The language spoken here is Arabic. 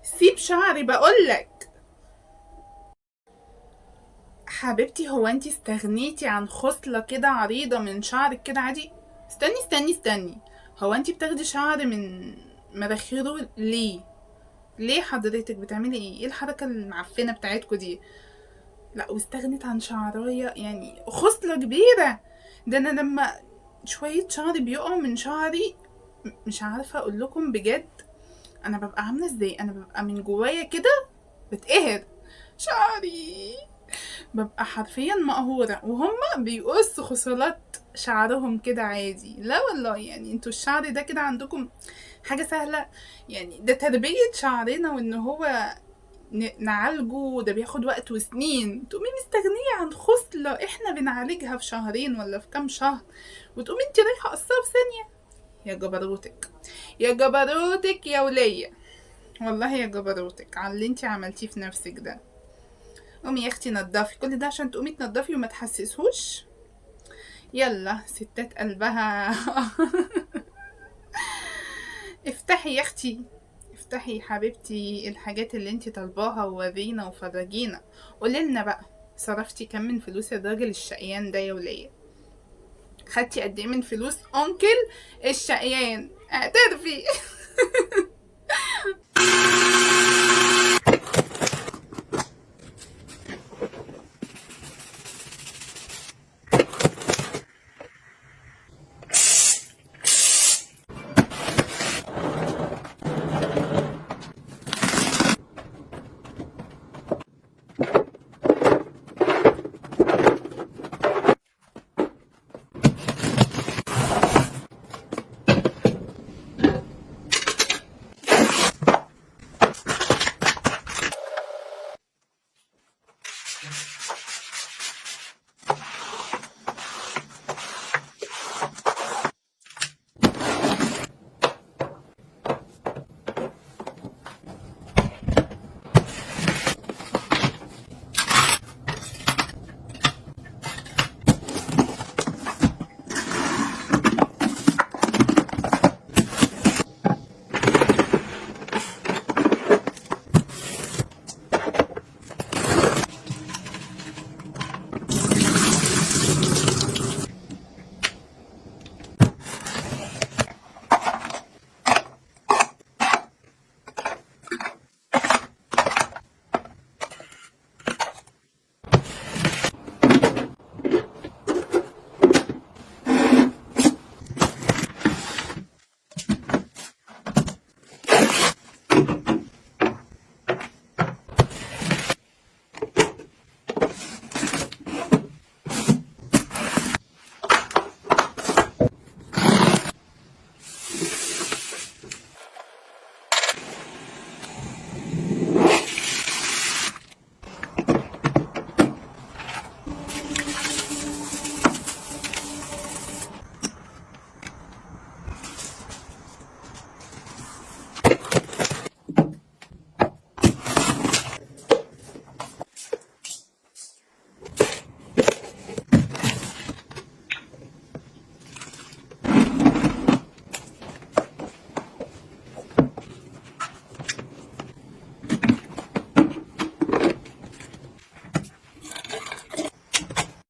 سيب شعري بقولك. حبيبتي، هو انتي استغنيتي عن خصلة كده عريضة من شعرك كده عادي؟ استني. هو انتي بتاخدي شعر من مراخيره ليه؟ ليه حضرتك بتعملي ايه الحركة المعفنة بتاعتكوا دي؟ لا، واستغنت عن شعراية يعني خصلة كبيرة. ده انا لما شوية شعري بيقعوا من شعري، مش عارفة اقول لكم بجد انا ببقى عاملة ازاي. انا ببقى من جوايا كده بتقهر. شعري ببقى حرفيا مقهورة، وهم بيقصوا خصلات شعرهم كده عادي. لا والله، يعني انتوا الشعر ده كده عندكم حاجة سهلة؟ يعني ده تربية شعرنا، وان هو نعالجه ده بياخد وقت وسنين. تقومي مستغنية عن خصلة احنا بنعالجها في شهرين ولا في كام شهر، وتقومي انت رايحة قصها في ثانية. يا جبروتك، يا جبروتك يا ولية. والله يا جبروتك على اللي انت عملتيه في نفسك ده. قومي يا اختي نضفي كل ده عشان تقومي تنضفي وما تحسسهوش. يلا ستات قلبها. افتحي يا اختي، افتحي يا حبيبتي الحاجات اللي انتي طالباها وورينا وفرجينا. قوليلنا بقى، صرفتي كام من فلوس الراجل الشقيان ده يا ولية؟ خدتي قد ايه من فلوس انكل الشقيان؟ اعترفي.